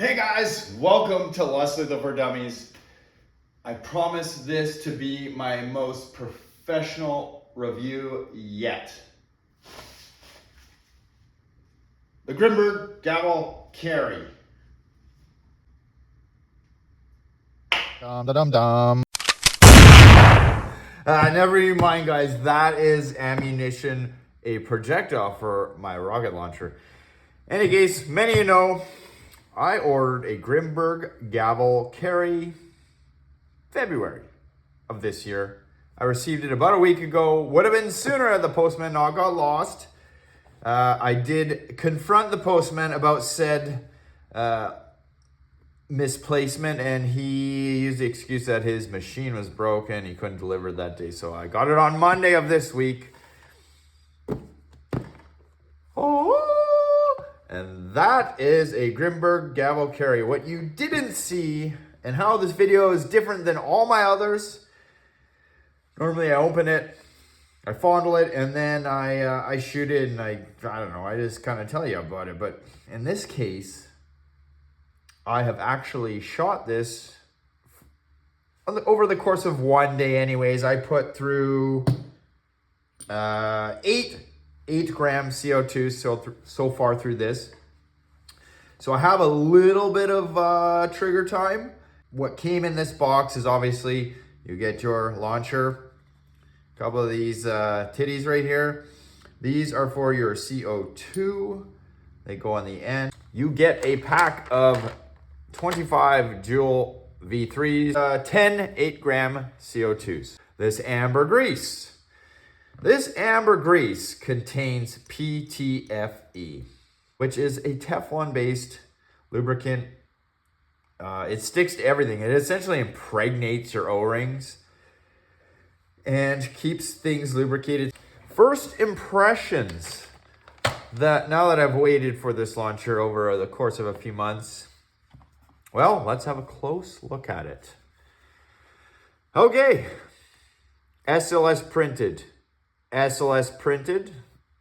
Hey guys, welcome to Leslie the for Dummies. I promise this to be my most professional review yet. The Grimburg Gavle Carry. Dum da dum dum. Never mind, guys. That is ammunition, a projectile for my rocket launcher. Any case, many of you know, I ordered a Grimburg Gavle Carry February of this year. I received it about a week ago. Would have been sooner had the postman not got lost. I did confront the postman about said misplacement, and he used the excuse that his machine was broken. He couldn't deliver that day. So I got it on Monday of this week. Oh, and that is a Grimburg Gavle Carry. What you didn't see and how this video is different than all my others. Normally I open it, I fondle it, and then I shoot it, and I don't know, I just kind of tell you about it. But in this case, I have actually shot this over the course of one day anyways. I put through 8 gram CO2 so far through this. So I have a little bit of trigger time. What came in this box is obviously you get your launcher, a couple of these titties right here. These are for your CO2. They go on the end. You get a pack of 25 Joule V3s, 10 8 gram CO2s. This amber grease. This amber grease contains PTFE, which is a Teflon-based lubricant. It sticks to everything. It essentially impregnates your O-rings and keeps things lubricated. First impressions, that now that I've waited for this launcher over the course of a few months, well, let's have a close look at it. Okay, SLS printed. SLS printed.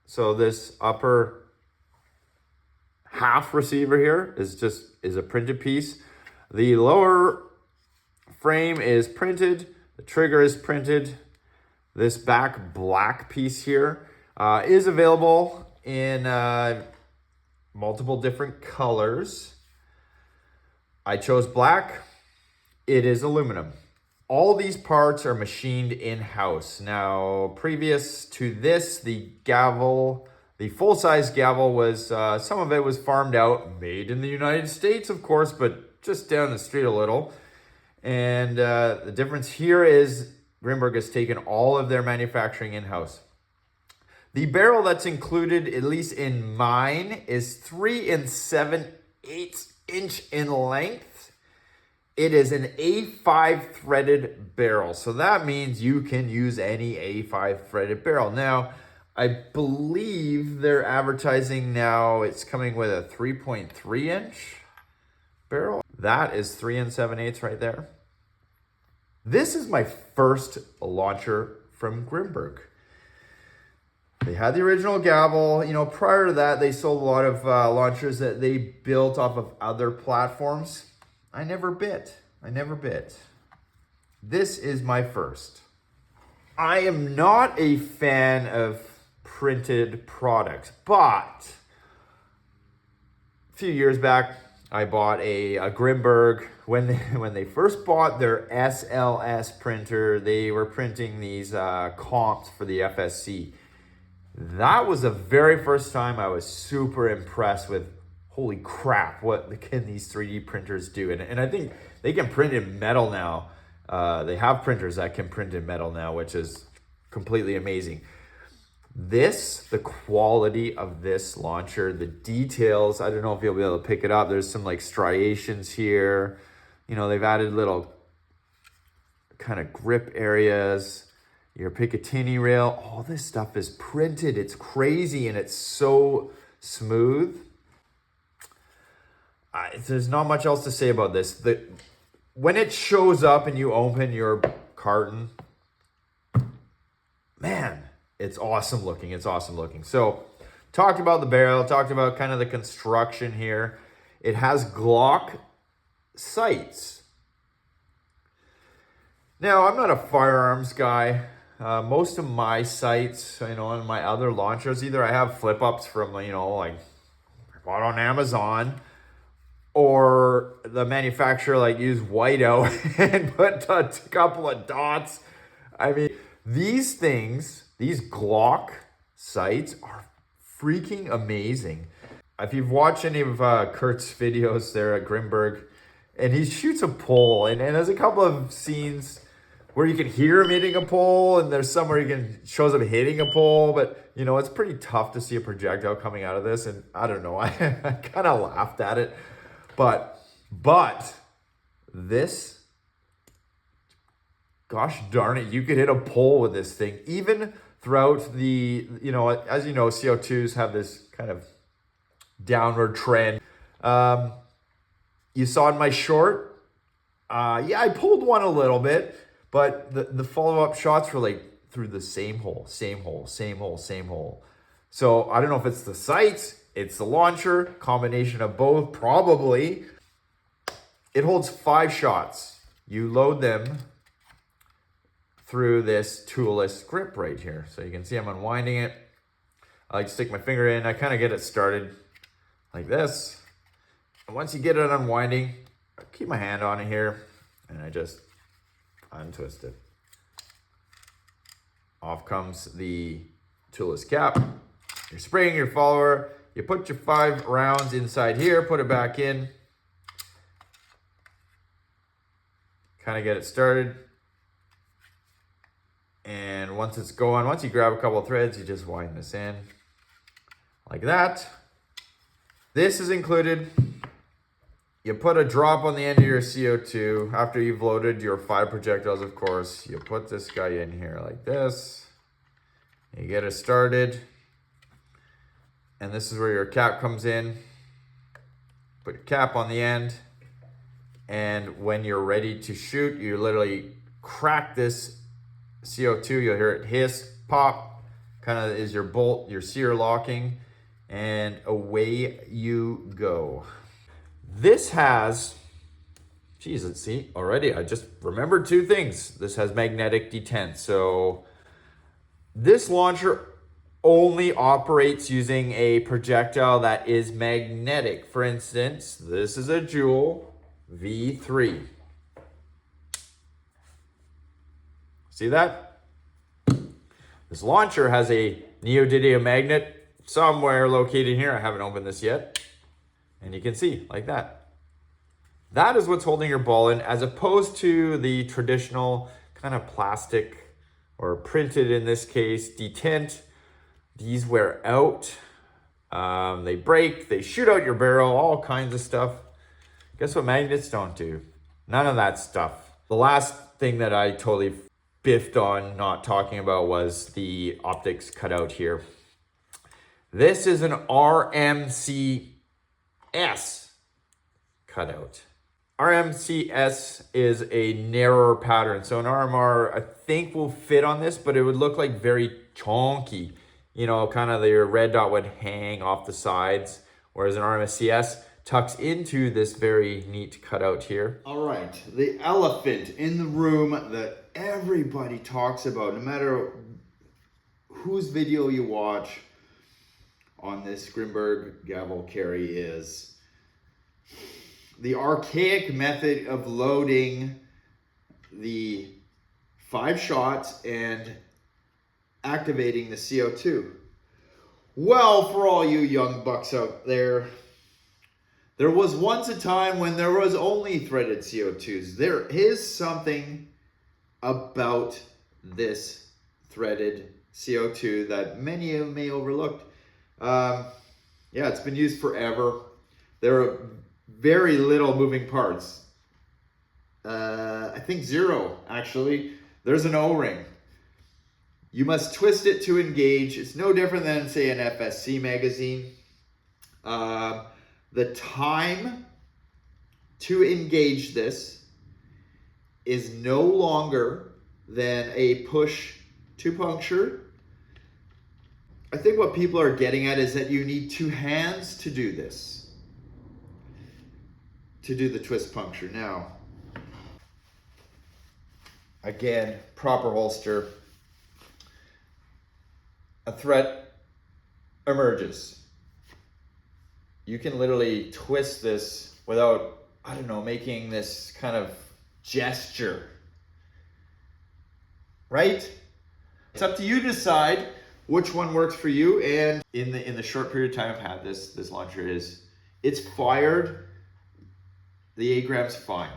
So this upper half receiver here is a printed piece. The lower frame is printed. The trigger is printed. This back black piece here is available in multiple different colors. I chose black. It is aluminum. All these parts are machined in-house. Now, previous to this, the gavel, the full-size gavel was, some of it was farmed out, made in the United States, of course, but just down the street a little. And the difference here is Grimburg has taken all of their manufacturing in-house. The barrel that's included, at least in mine, is 3 7/8 inch in length. It is an A5 threaded barrel. So that means you can use any A5 threaded barrel. Now, I believe they're advertising now it's coming with a 3.3 inch barrel. That is 3 7/8 right there. This is my first launcher from Grimburg. They had the original gavel. You know, prior to that, they sold a lot of launchers that they built off of other platforms. I never bit. This is my first. I am not a fan of printed products, but a few years back, I bought a Grimburg. When they first bought their SLS printer, they were printing these comps for the FSC. That was the very first time I was super impressed with, holy crap, what can these 3D printers do? And I think they can print in metal now. They have printers that can print in metal now, which is completely amazing. The quality of this launcher, the details, I don't know if you'll be able to pick it up. There's some like striations here. You know, they've added little kind of grip areas. Your Picatinny rail, all this stuff is printed. It's crazy and it's so smooth. There's not much else to say about this. When it shows up and you open your carton, man, it's awesome looking. So, talked about the barrel, talked about kind of the construction here. it has Glock sights. Now, I'm not a firearms guy. Most of my sights, you know, and my other launchers, either I have flip-ups from, you know, like I bought on Amazon, or the manufacturer like used whiteout and put a couple of dots. I mean, these things, these Glock sights are freaking amazing. If you've watched any of Kurt's videos there at Grimburg, and he shoots a pole, and there's a couple of scenes where you can hear him hitting a pole, and there's somewhere shows him hitting a pole, but you know, it's pretty tough to see a projectile coming out of this, and I don't know, I kind of laughed at it, but this, gosh darn it, you could hit a pole with this thing, even throughout the, you know, as you know, CO2s have this kind of downward trend. You saw in my short, yeah, I pulled one a little bit, but the follow-up shots were like through the same hole, same hole, same hole, same hole. So I don't know if it's the sights, it's the launcher, combination of both, probably. It holds 5 shots. You load them through this toolless grip right here. So you can see I'm unwinding it. I like to stick my finger in. I kind of get it started like this. And once you get it unwinding, I keep my hand on it here and I just untwist it. Off comes the toolless cap. You're spraying your follower. You put your 5 rounds inside here, put it back in. Kind of get it started. And once it's going, once you grab a couple of threads, you just wind this in like that. This is included. You put a drop on the end of your CO2 after you've loaded your 5 projectiles, of course. You put this guy in here like this. You get it started. And this is where your cap comes in. Put your cap on the end. And when you're ready to shoot, you literally crack this CO2. You'll hear it hiss, pop. Kind of is your bolt, your sear locking. And away you go. This has, geez, let's see, already I just remembered 2 things. This has magnetic detent. So this launcher only operates using a projectile that is magnetic. For instance, this is a Joule V3. See that? This launcher has a neodymium magnet somewhere located here. I haven't opened this yet. And you can see like that. That is what's holding your ball in, as opposed to the traditional kind of plastic or printed, in this case, detent. These wear out. They break, they shoot out your barrel, all kinds of stuff. Guess what magnets don't do? None of that stuff. The last thing that I totally biffed on not talking about was the optics cutout here. This is an RMCS cutout. RMCS is a narrower pattern. So an RMR, I think, will fit on this, but it would look like very chonky. You know, kind of your red dot would hang off the sides, whereas an RMCS tucks into this very neat cutout here. All right, the elephant in the room that everybody talks about, no matter whose video you watch on this Grimburg Gavle carry, is the archaic method of loading the 5 shots and activating the CO2. Well, for all you young bucks out there, there was once a time when there was only threaded CO2s. There is something about this threaded CO2 that many of you may overlooked. Yeah, it's been used forever. There are very little moving parts. I think 0, actually. There's an O-ring. You must twist it to engage. It's no different than, say, an FSC magazine. The time to engage this is no longer than a push to puncture. I think what people are getting at is that you need 2 hands to do this. to do the twist puncture. Now, again, proper holster. A threat emerges. You can literally twist this without, I don't know, making this kind of gesture, right? It's up to you to decide which one works for you. And in the short period of time I've had this launcher, it's fired the 8 grams fine.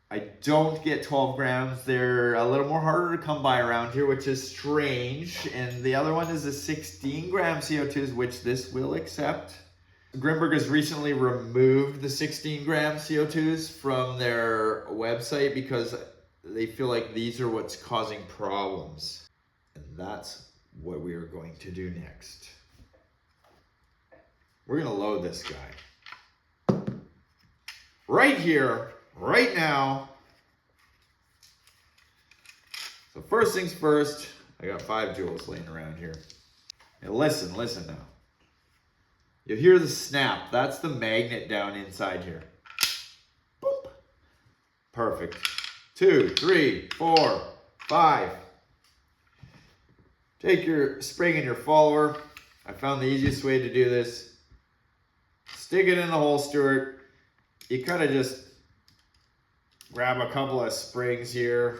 I don't get 12 grams. They're a little more harder to come by around here, which is strange. And the other one is a 16 gram CO2s, which this will accept. Grimburg has recently removed the 16 gram CO2s from their website because they feel like these are what's causing problems. And that's what we are going to do next. We're gonna load this guy. Right here, right now. So first things first, I got 5 joules laying around here. And listen now. You'll hear the snap. That's the magnet down inside here. Boop. Perfect. 2, 3, 4, 5. Take your spring and your follower. I found the easiest way to do this. Stick it in the holster. You kind of just grab a couple of springs here.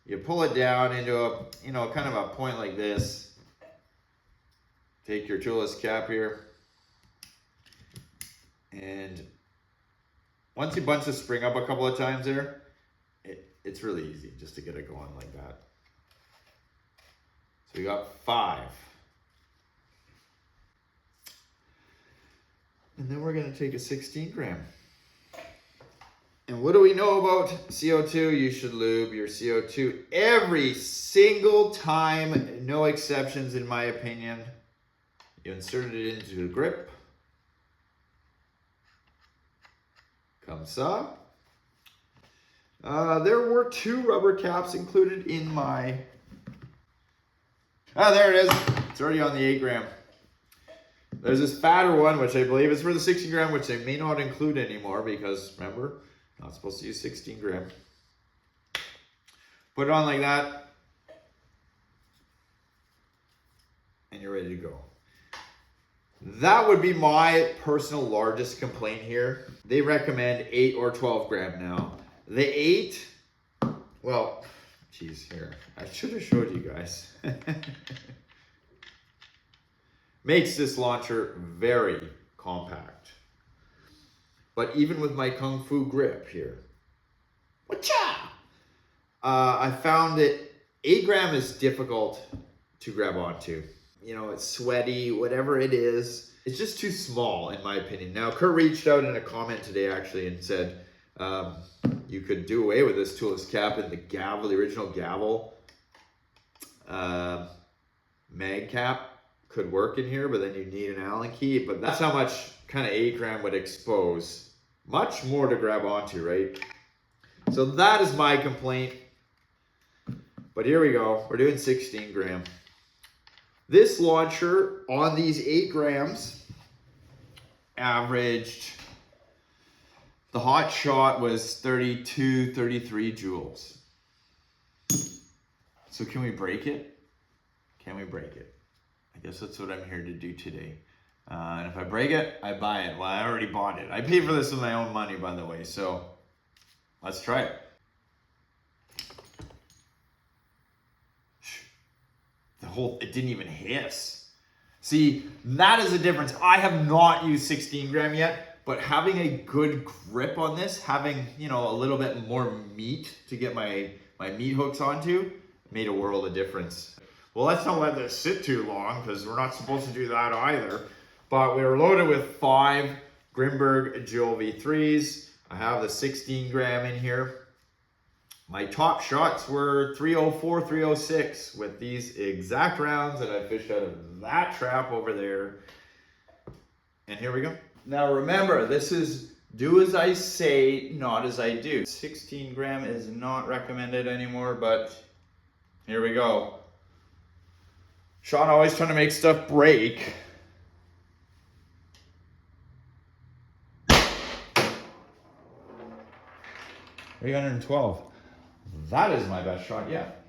You pull it down into a, kind of a point like this. Take your toolless cap here. And once you bunch the spring up a couple of times there, it's really easy just to get it going like that. So we got 5. And then we're gonna take a 16 gram. And what do we know about CO2? You should lube your CO2 every single time, no exceptions in my opinion. You insert it into the grip. Comme ça. There were 2 rubber caps included in my... there it is. It's already on the 8 gram. There's this fatter one, which I believe is for the 16 gram, which they may not include anymore because, remember, not supposed to use 16 gram. Put it on like that. And you're ready to go. That would be my personal largest complaint here. They recommend 8 or 12 gram now. The 8, well, geez, here. I should have showed you guys. Makes this launcher very compact. But even with my Kung Fu grip here, I found that 8 gram is difficult to grab onto. It's sweaty, whatever it is. It's just too small, in my opinion. Now, Kurt reached out in a comment today, actually, and said you could do away with this toolless cap in the Gavle, the original Gavle mag cap could work in here, but then you need an Allen key. But that's how much kind of 8 gram would expose. Much more to grab onto, right? So that is my complaint. But here we go. We're doing 16 gram. This launcher on these 8 grams averaged, the hot shot was 32, 33 joules. So can we break it? Can we break it? I guess that's what I'm here to do today. And if I break it, I buy it. Well, I already bought it. I paid for this with my own money, by the way. So let's try it. It didn't even hiss. See, that is the difference. I have not used 16 gram yet, but having a good grip on this, having, a little bit more meat to get my meat hooks onto, made a world of difference. Well, let's not let this sit too long because we're not supposed to do that either. But we were loaded with 5 Grimburg Gavle V3s. I have the 16 gram in here. My top shots were 304, 306 with these exact rounds that I fished out of that trap over there. And here we go. Now remember, this is do as I say, not as I do. 16 gram is not recommended anymore, but here we go. Sean always trying to make stuff break. 312. That is my best shot yet.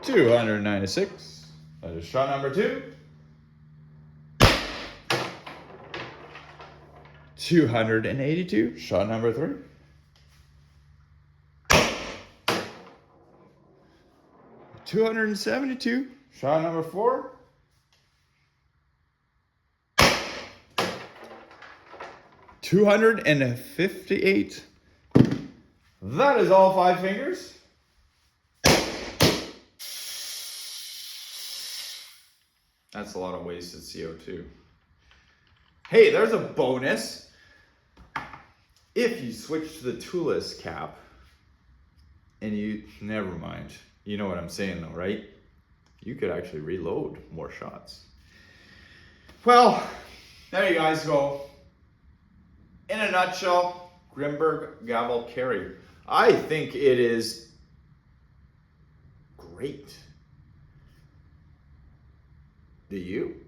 $296. That is shot number 2. 282. Shot number 3. 272. Shot number 4. 258. That is all 5 fingers. That's a lot of wasted CO2. Hey, there's a bonus. If you switch to the toolless cap and you, never mind. You know what I'm saying though, right? You could actually reload more shots. Well, there you guys go. In a nutshell, Grimburg Gavle carrier. I think it is great. Do you?